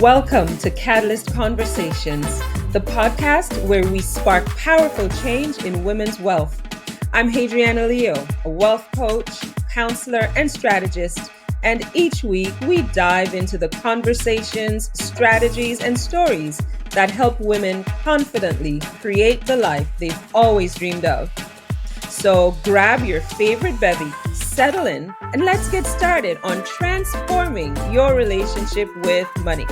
Welcome to Catalyst Conversations, the podcast where we spark powerful change in women's wealth. I'm Hadriana Leo, a wealth coach, counselor, and strategist, and each week we dive into the conversations, strategies, and stories that help women confidently create the life they've always dreamed of. So grab your favorite bevy, settle in, and let's get started on transforming your relationship with money.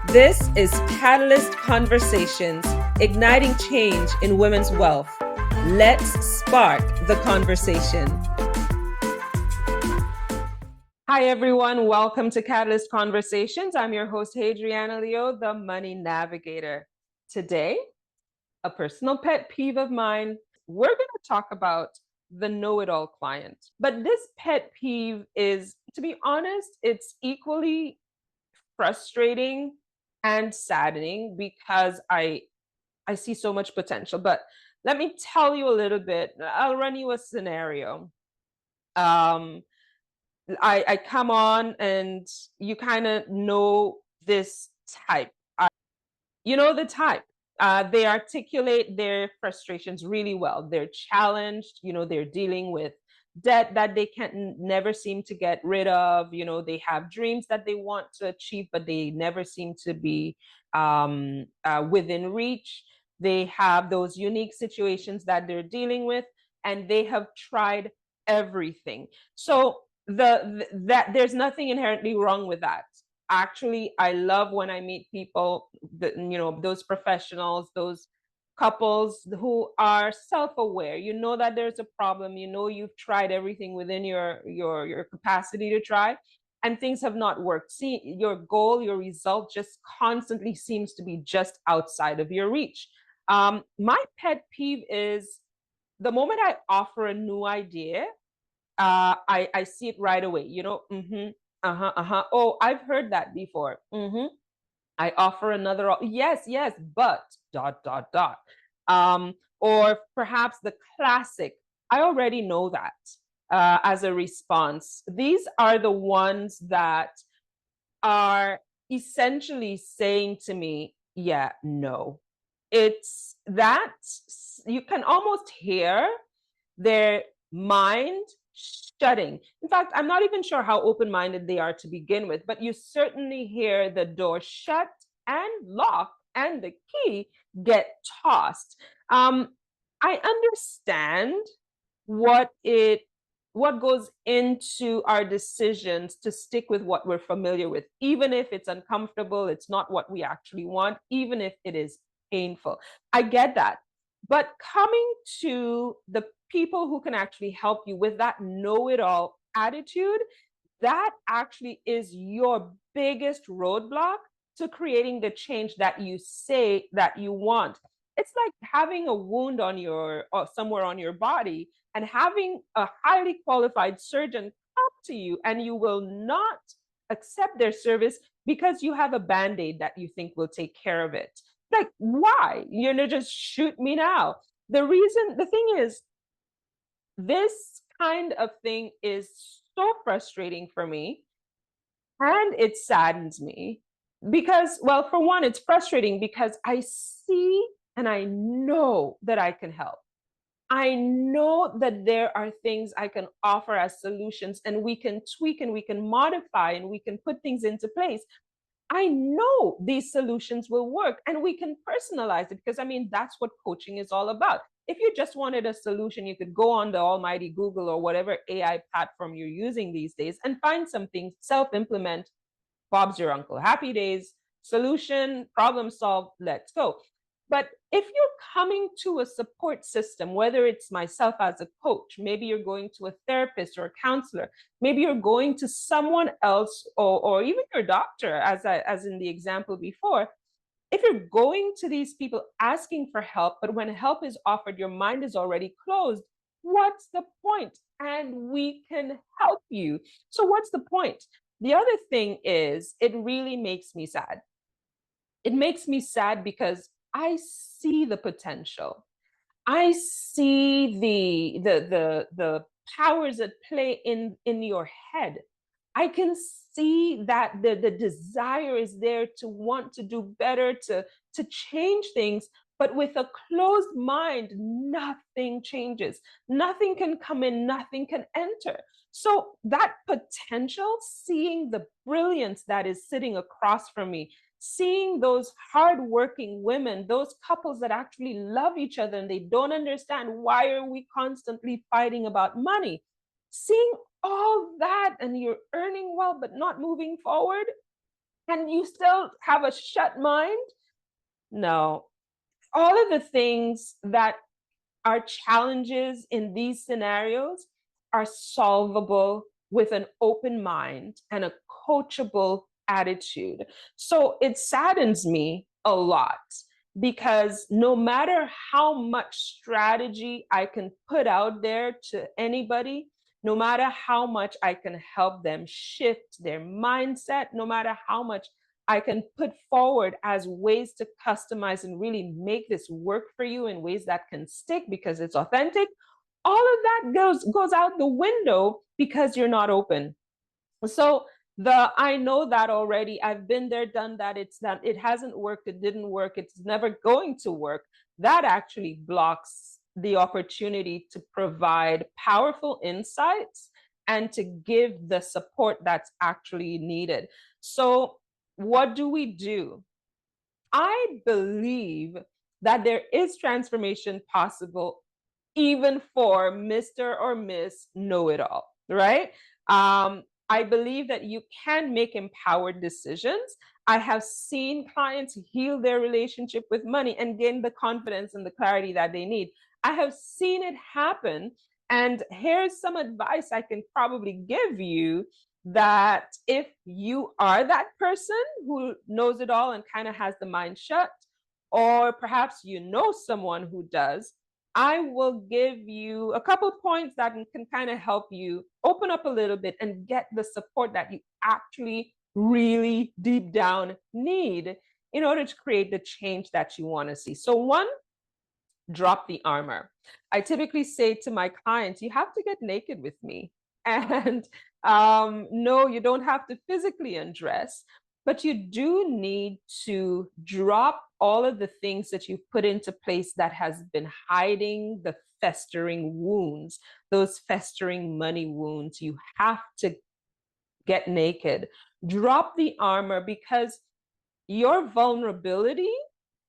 This is Catalyst Conversations, igniting change in women's wealth. Let's spark the conversation. Hi, everyone. Welcome to Catalyst Conversations. I'm your host, Hadriana Leo, the Money Navigator. Today, a personal pet peeve of mine. We're going to talk about the know-it-all client. But this pet peeve is, to be honest, it's equally frustrating and saddening because I see so much potential. But let me tell you a little bit. I'll run you a scenario. I come on and you kind of know this type. You know the type. They articulate their frustrations really well. They're challenged, they're dealing with debt that they can never seem to get rid of. They have dreams that they want to achieve, but they never seem to be within reach. They have those unique situations that they're dealing with, and they have tried everything. So that there's nothing inherently wrong with that. Actually, I love when I meet people that, those professionals, those couples who are self-aware. You know that there's a problem, you've tried everything within your capacity to try, and things have not worked. See, your goal, your result just constantly seems to be just outside of your reach. My pet peeve is the moment I offer a new idea, I see it right away. Oh, I've heard that before. I offer another. Yes, but dot dot dot. Or perhaps the classic. I already know that as a response. These are the ones that are essentially saying to me, yeah, no. It's that you can almost hear their mind shutting. In fact, I'm not even sure how open-minded they are to begin with, but you certainly hear the door shut and lock and the key get tossed. I understand what it what goes into our decisions to stick with what we're familiar with, even if it's uncomfortable, it's not what we actually want, even if it is painful. I get that. But coming to the people who can actually help you with that know-it-all attitude, that actually is your biggest roadblock to creating the change that you say that you want. It's like having a wound on your or somewhere on your body and having a highly qualified surgeon come to you, and you will not accept their service because you have a band-aid that you think will take care of it. Like, why? Just shoot me now. The thing is, this kind of thing is so frustrating for me, and it saddens me because, well, for one, it's frustrating because I see and I know that I can help. I know that there are things I can offer as solutions, and we can tweak and we can modify and we can put things into place. I know these solutions will work, and we can personalize it because, I mean, that's what coaching is all about. If you just wanted a solution, you could go on the almighty Google or whatever AI platform you're using these days and find something, self-implement. Bob's your uncle. Happy days, solution, problem solved, let's go. But if you're coming to a support system, whether it's myself as a coach, maybe you're going to a therapist or a counselor, maybe you're going to someone else, or even your doctor, as in the example before. If you're going to these people asking for help, but when help is offered, your mind is already closed, what's the point? And we can help you. So what's the point? The other thing is, it really makes me sad. It makes me sad because I see the potential. I see the powers at play in your head. I can see that the desire is there to want to do better, to change things. But with a closed mind, nothing changes. Nothing can come in, nothing can enter. So that potential, seeing the brilliance that is sitting across from me, seeing those hardworking women, those couples that actually love each other and they don't understand why are we constantly fighting about money. Seeing all that and you're earning well but not moving forward and you still have a shut mind. No, all of the things that our challenges in these scenarios are solvable with an open mind and a coachable attitude. So it saddens me a lot because no matter how much strategy I can put out there to anybody, no matter how much I can help them shift their mindset, no matter how much I can put forward as ways to customize and really make this work for you in ways that can stick because it's authentic. All of that goes out the window because you're not open. So the I know that already. I've been there, done that. It's that it hasn't worked, it didn't work, it's never going to work. That actually blocks the opportunity to provide powerful insights and to give the support that's actually needed. So what do we do? I believe that there is transformation possible even for Mr. or Miss Know It All, right? I believe that you can make empowered decisions. I have seen clients heal their relationship with money and gain the confidence and the clarity that they need. I have seen it happen. And here's some advice I can probably give you that if you are that person who knows it all and kind of has the mind shut, or perhaps you know someone who does, I will give you a couple of points that can kind of help you open up a little bit and get the support that you actually really deep down need in order to create the change that you want to see. So, one, drop the armor. I typically say to my clients, you have to get naked with me. And no, you don't have to physically undress, but you do need to drop all of the things that you've put into place that has been hiding the festering wounds, those festering money wounds. You have to get naked, drop the armor because your vulnerability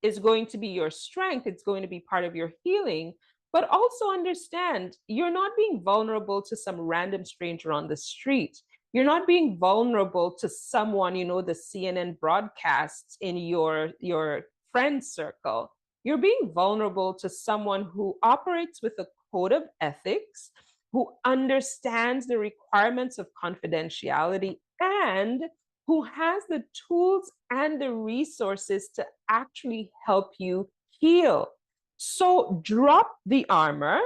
is going to be your strength. It's going to be part of your healing. But also understand you're not being vulnerable to some random stranger on the street. You're not being vulnerable to someone, the CNN broadcasts in your friend circle. You're being vulnerable to someone who operates with a code of ethics, who understands the requirements of confidentiality, and who has the tools and the resources to actually help you heal. So drop the armor.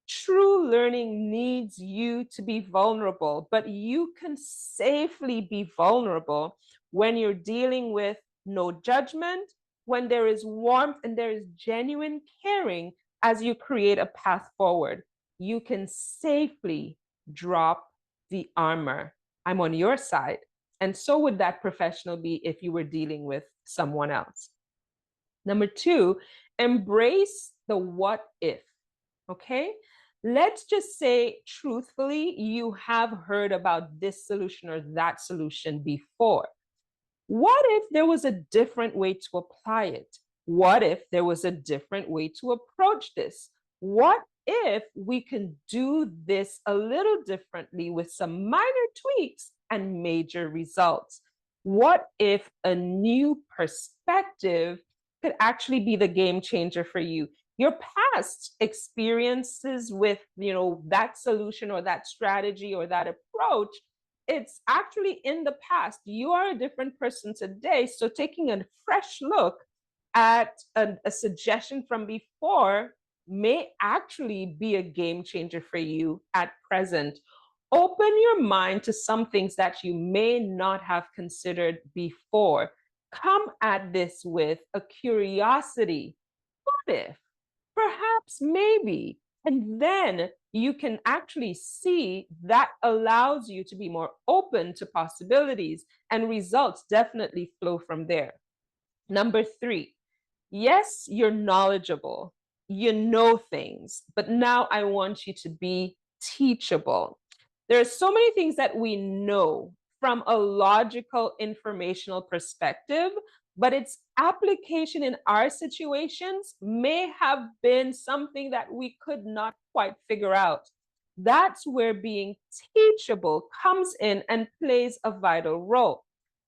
True learning needs you to be vulnerable, but you can safely be vulnerable when you're dealing with no judgment, when there is warmth and there is genuine caring as you create a path forward. You can safely drop the armor. I'm on your side. And so would that professional be if you were dealing with someone else. Number two, embrace the what if. Okay. Let's just say truthfully, you have heard about this solution or that solution before. What if there was a different way to apply it? What if there was a different way to approach this? What if we can do this a little differently with some minor tweaks and major results? What if a new perspective could actually be the game changer for you? Your past experiences with, that solution or that strategy or that approach, it's actually in the past. You are a different person today. So taking a fresh look at a suggestion from before may actually be a game changer for you at present. Open your mind to some things that you may not have considered before. Come at this with a curiosity. What if? Perhaps, maybe. And then you can actually see that allows you to be more open to possibilities, and results definitely flow from there. Number three, yes, you're knowledgeable, you know things, but now I want you to be teachable. There are so many things that we know from a logical, informational perspective, but its application in our situations may have been something that we could not quite figure out. That's where being teachable comes in and plays a vital role.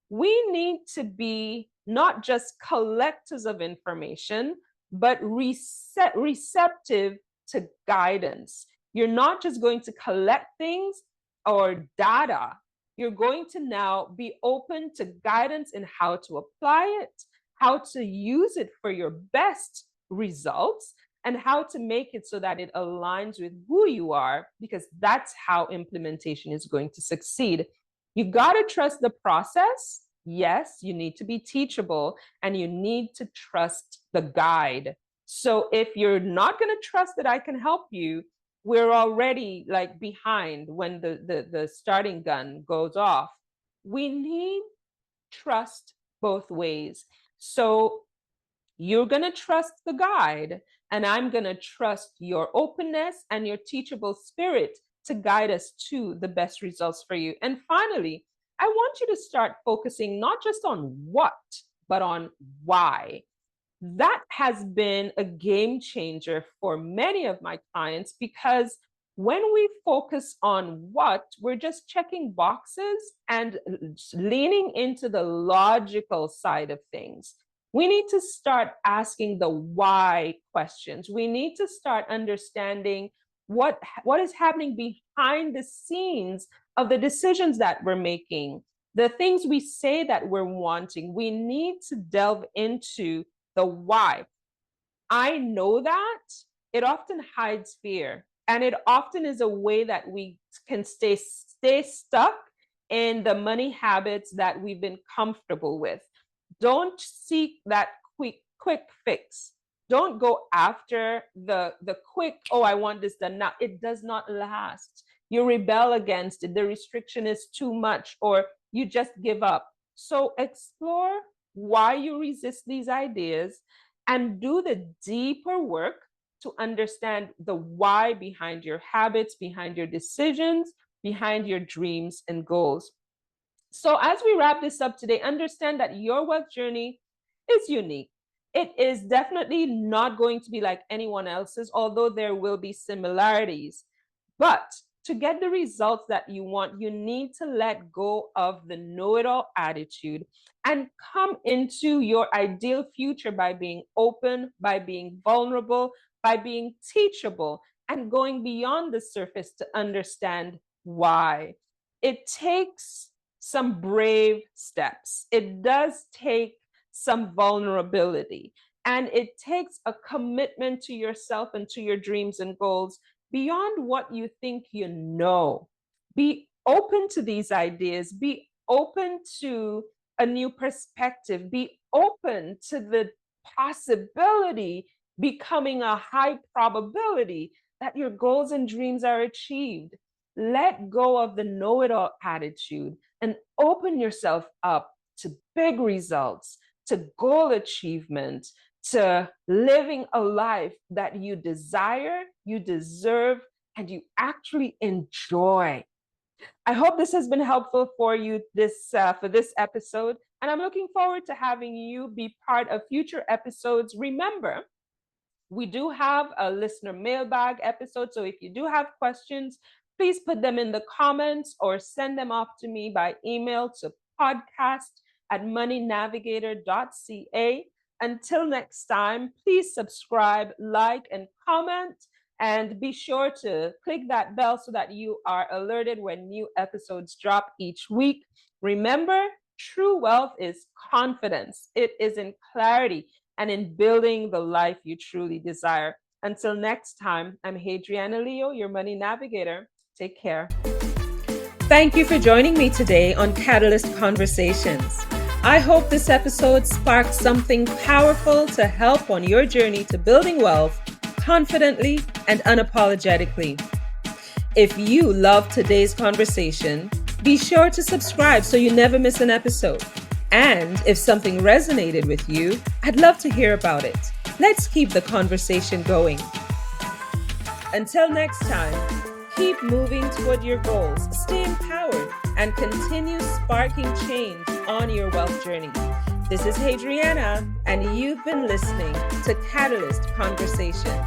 We need to be not just collectors of information, but receptive to guidance. You're not just going to collect things or data. You're going to now be open to guidance in how to apply it, how to use it for your best results, and how to make it so that it aligns with who you are, because that's how implementation is going to succeed. You got to trust the process. Yes, you need to be teachable, and you need to trust the guide. So if you're not going to trust that I can help you, we're already like behind when the starting gun goes off. We need trust both ways. So you're going to trust the guide, and I'm going to trust your openness and your teachable spirit to guide us to the best results for you. And finally, I want you to start focusing not just on what, but on why. That has been a game changer for many of my clients, because when we focus on what, we're just checking boxes and leaning into the logical side of things. We need to start asking the why questions. We need to start understanding what is happening behind the scenes of the decisions that we're making, the things we say that we're wanting. We need to delve into the why. I know that it often hides fear, and it often is a way that we can stay stuck in the money habits that we've been comfortable with. Don't seek that quick fix. Don't go after the quick, oh, I want this done now. It does not last. You rebel against it. The restriction is too much, or you just give up. So explore why you resist these ideas and do the deeper work to understand the why behind your habits, behind your decisions, behind your dreams and goals. So as we wrap this up today, understand that your wealth journey is unique. It is definitely not going to be like anyone else's, although there will be similarities. But to get the results that you want, you need to let go of the know-it-all attitude and come into your ideal future by being open, by being vulnerable, by being teachable, and going beyond the surface to understand why. It takes some brave steps. It does take some vulnerability, and it takes a commitment to yourself and to your dreams and goals beyond what you think you know. Be open to these ideas. Be open to a new perspective. Be open to the possibility becoming a high probability that your goals and dreams are achieved. Let go of the know-it-all attitude and open yourself up to big results, to goal achievement, to living a life that you desire, you deserve, and you actually enjoy. I hope this has been helpful for you for this episode, and I'm looking forward to having you be part of future episodes. Remember, we do have a listener mailbag episode, so if you do have questions, please put them in the comments or send them off to me by email to podcast@moneynavigator.ca. Until next time, please subscribe, like, and comment, and be sure to click that bell so that you are alerted when new episodes drop each week. Remember, true wealth is confidence. It is in clarity and in building the life you truly desire. Until next time, I'm Hadriana Leo, your money navigator. Take care. Thank you for joining me today on Catalyst Conversations. I hope this episode sparked something powerful to help on your journey to building wealth confidently and unapologetically. If you love today's conversation, be sure to subscribe so you never miss an episode. And if something resonated with you, I'd love to hear about it. Let's keep the conversation going. Until next time, keep moving toward your goals, stay empowered, and continue sparking change on your wealth journey. This is Hadriana, and you've been listening to Catalyst Conversation.